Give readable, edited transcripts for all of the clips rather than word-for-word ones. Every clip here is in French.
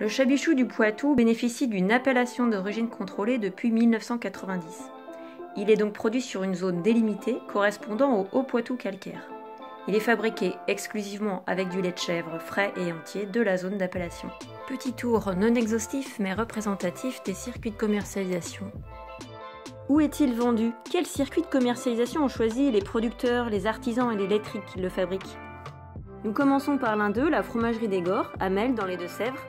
Le chabichou du Poitou bénéficie d'une appellation d'origine contrôlée depuis 1990. Il est donc produit sur une zone délimitée correspondant au Haut-Poitou calcaire. Il est fabriqué exclusivement avec du lait de chèvre frais et entier de la zone d'appellation. Petit tour non exhaustif mais représentatif des circuits de commercialisation. Où est-il vendu? Quels circuits de commercialisation ont choisi les producteurs, les artisans et les laiteries qui le fabriquent? Nous commençons par l'un d'eux, la fromagerie des Gors, à Melle dans les Deux-Sèvres,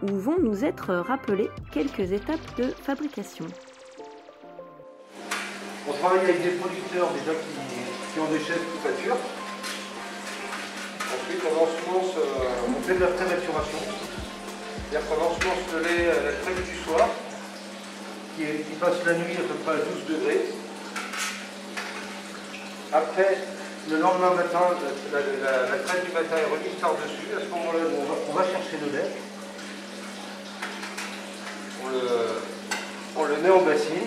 où vont nous être rappelées quelques étapes de fabrication. On travaille avec des producteurs déjà qui ont des chèvres qui pâturent. Ensuite, on fait de la pré-maturation. C'est-à-dire qu'on ensemence le lait à la crème du soir, qui passe la nuit à peu près à 12 degrés. Après, le lendemain matin, la crème du matin est remise par-dessus. À ce moment-là, on va chercher le lait. On le met en bassine,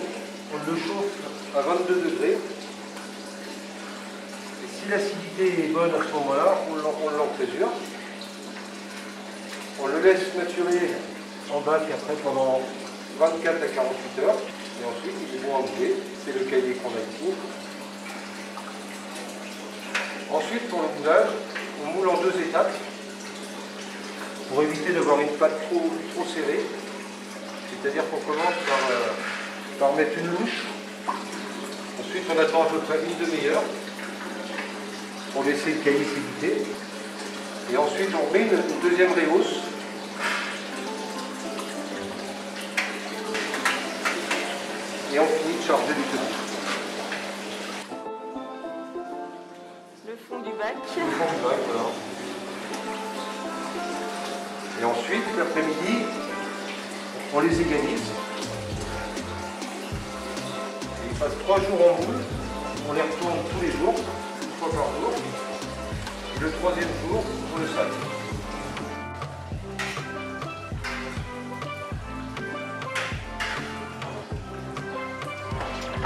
on le chauffe à 22 degrés. Et si l'acidité est bonne à ce moment-là, on l'empésure. On le laisse maturer en bac après pendant 24 à 48 heures. Et ensuite, il est bon à mouler. C'est le cahier qu'on a ici. Ensuite, pour le moulage, on moule en 2 étapes pour éviter d'avoir une pâte trop serrée. C'est-à-dire qu'on commence par mettre une louche. Ensuite, on attend à peu près une demi-heure pour laisser le cahier s'éviter. Et ensuite, on met une deuxième réhausse. Et on finit de charger du tenant. Le fond du bac. Le fond du bac, voilà. Et ensuite, l'après-midi, on les égalise. Et ils passent 3 jours en moule. On les retourne tous les jours, une fois par jour. Et le 3e jour, on le sale.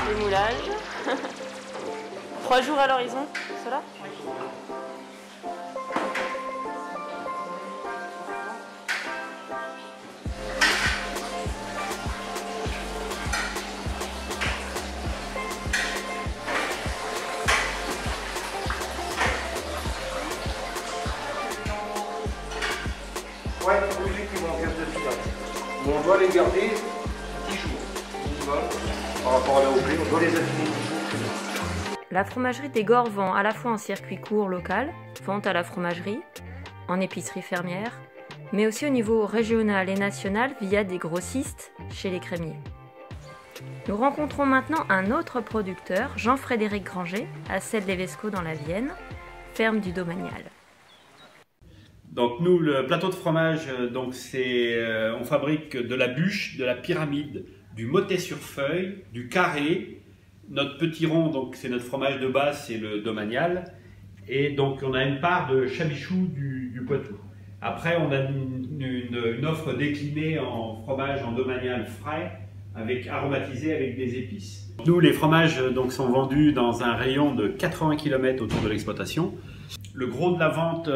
Le moulage. 3 jours à l'horizon, cela? Ouais, c'est obligé qu'ils vont en gaz de finale. Mais on doit les garder 10 jours minimum par rapport à l'AOP. On doit les affiner 10 jours. La fromagerie des Gors vend à la fois en circuit court local, vente à la fromagerie, en épicerie fermière, mais aussi au niveau régional et national via des grossistes chez les crémiers. Nous rencontrons maintenant un autre producteur, Jean-Frédéric Granger, à Celles-lès-Vesco dans la Vienne, ferme du Domanial. Donc nous, le plateau de fromage, on fabrique de la bûche, de la pyramide, du mottet sur feuille, du carré. Notre petit rond, donc c'est notre fromage de base, c'est le Domanial. Et donc on a une part de chabichou du Poitou. Après on a une offre déclinée en fromage en Domanial frais, aromatisé avec des épices. Nous, les fromages sont vendus dans un rayon de 80 km autour de l'exploitation. Le gros de la vente,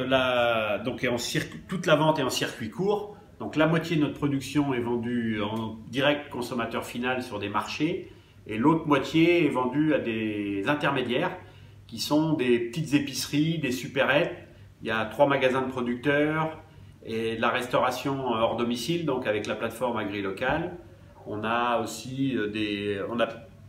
toute la vente est en circuit court. Donc la moitié de notre production est vendue en direct consommateur final sur des marchés et l'autre moitié est vendue à des intermédiaires qui sont des petites épiceries, des supérettes. Il y a 3 magasins de producteurs et de la restauration hors domicile, donc avec la plateforme AgriLocal. On a aussi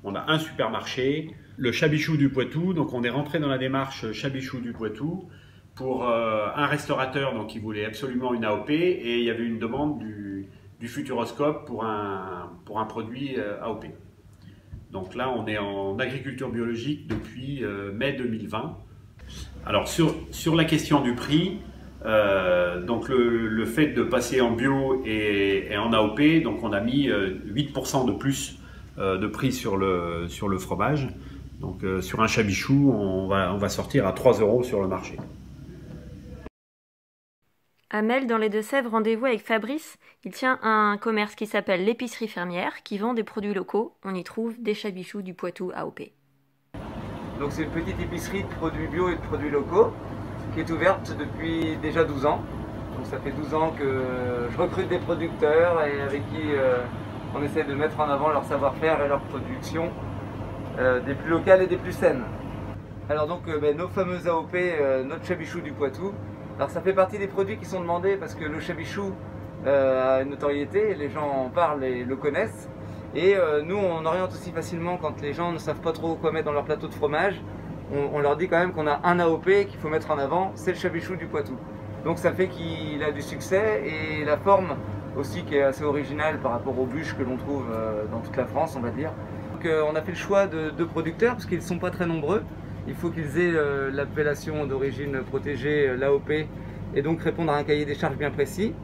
on a un supermarché, le Chabichou du Poitou. Donc on est rentré dans la démarche Chabichou du Poitou pour un restaurateur qui voulait absolument une AOP et il y avait une demande du Futuroscope pour un produit AOP. Donc là on est en agriculture biologique depuis mai 2020. Alors sur la question du prix, donc le fait de passer en bio et en AOP, donc on a mis 8% de plus de prix sur le fromage. Donc sur un chabichou, on va sortir à 3 € sur le marché. À Melle, dans les Deux-Sèvres, rendez-vous avec Fabrice. Il tient un commerce qui s'appelle l'épicerie fermière, qui vend des produits locaux. On y trouve des chabichous du Poitou AOP. Donc c'est une petite épicerie de produits bio et de produits locaux qui est ouverte depuis déjà 12 ans. Donc ça fait 12 ans que je recrute des producteurs et avec qui on essaie de mettre en avant leur savoir-faire et leur production, des plus locales et des plus saines. Alors donc nos fameux AOP, notre chabichou du Poitou. Alors ça fait partie des produits qui sont demandés parce que le chabichou a une notoriété, les gens en parlent et le connaissent. Et nous on oriente aussi facilement quand les gens ne savent pas trop quoi mettre dans leur plateau de fromage. On leur dit quand même qu'on a un AOP qu'il faut mettre en avant, c'est le chabichou du Poitou. Donc ça fait qu'il a du succès et la forme aussi qui est assez originale par rapport aux bûches que l'on trouve dans toute la France, on va dire. Donc on a fait le choix de 2 producteurs parce qu'ils ne sont pas très nombreux. Il faut qu'ils aient l'appellation d'origine protégée, l'AOP, et donc répondre à un cahier des charges bien précis.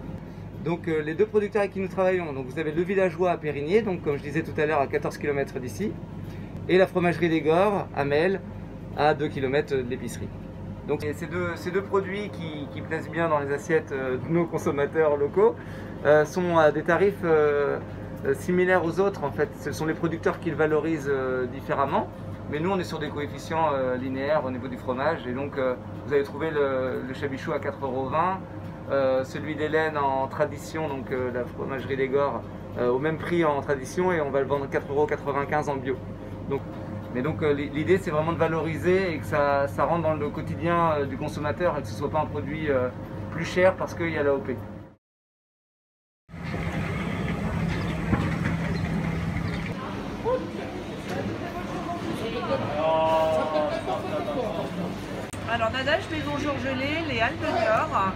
Donc les 2 producteurs avec qui nous travaillons, donc vous avez le villageois à Périgné, donc comme je disais tout à l'heure à 14 km d'ici, et la fromagerie des Gores à Mel, à 2 km de l'épicerie. Donc ces deux produits qui plaisent bien dans les assiettes de nos consommateurs locaux sont à des tarifs similaires aux autres. En fait, ce sont les producteurs qui le valorisent différemment. Mais nous, on est sur des coefficients linéaires au niveau du fromage. Et donc, vous allez trouver le chabichou à 4,20 €, celui d'Hélène en tradition, donc la fromagerie des Gores, au même prix en tradition, et on va le vendre 4,95 € en bio. Donc l'idée, c'est vraiment de valoriser et que ça rentre dans le quotidien du consommateur et que ce ne soit pas un produit plus cher parce qu'il y a l'AOP. Alors Nadège Maison Jour-Gelée, les Alpes Niort.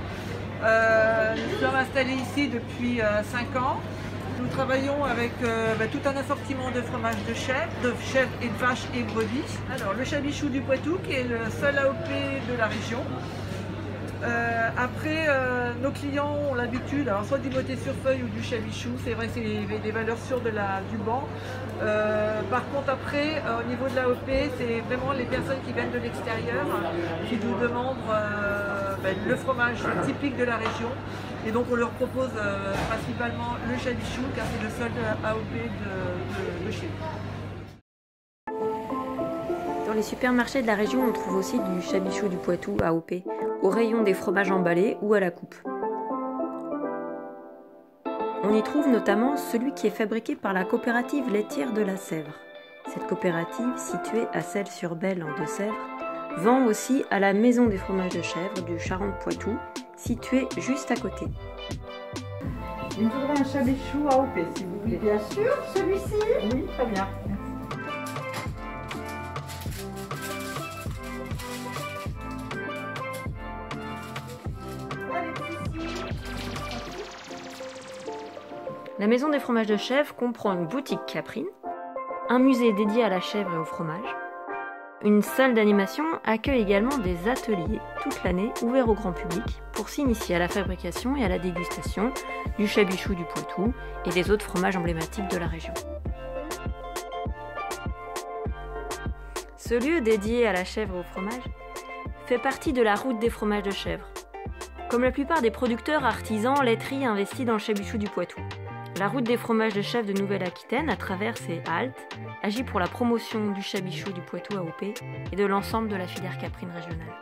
Nous sommes installés ici depuis 5 ans. Nous travaillons avec tout un assortiment de fromages de chèvre et de vache et brebis. Alors le chabichou du Poitou qui est le seul AOP de la région. Après, nos clients ont l'habitude, alors soit du motet sur feuille ou du chabichou, c'est vrai que c'est des valeurs sûres du banc. Par contre après, au niveau de l'AOP, c'est vraiment les personnes qui viennent de l'extérieur qui nous demandent le fromage typique de la région. Et donc on leur propose principalement le chabichou car c'est le seul AOP de chez nous. Dans les supermarchés de la région, on trouve aussi du chabichou du Poitou AOP, au rayon des fromages emballés ou à la coupe. On y trouve notamment celui qui est fabriqué par la coopérative laitière de la Sèvre. Cette coopérative, située à Celles-sur-Belle en Deux-Sèvres, vend aussi à la Maison des fromages de chèvre du Charente-Poitou, située juste à côté. Il me faudrait un chabichou AOP si vous voulez. Bien sûr, celui-ci. Oui, très bien. La Maison des fromages de chèvre comprend une boutique caprine, un musée dédié à la chèvre et au fromage. Une salle d'animation accueille également des ateliers toute l'année ouverts au grand public pour s'initier à la fabrication et à la dégustation du chabichou du Poitou et des autres fromages emblématiques de la région. Ce lieu dédié à la chèvre et au fromage fait partie de la route des fromages de chèvre. Comme la plupart des producteurs, artisans, laiteries investis dans le chabichou du Poitou. La route des fromages de chèvre de Nouvelle-Aquitaine, à travers ses haltes, agit pour la promotion du chabichou du Poitou AOP et de l'ensemble de la filière caprine régionale.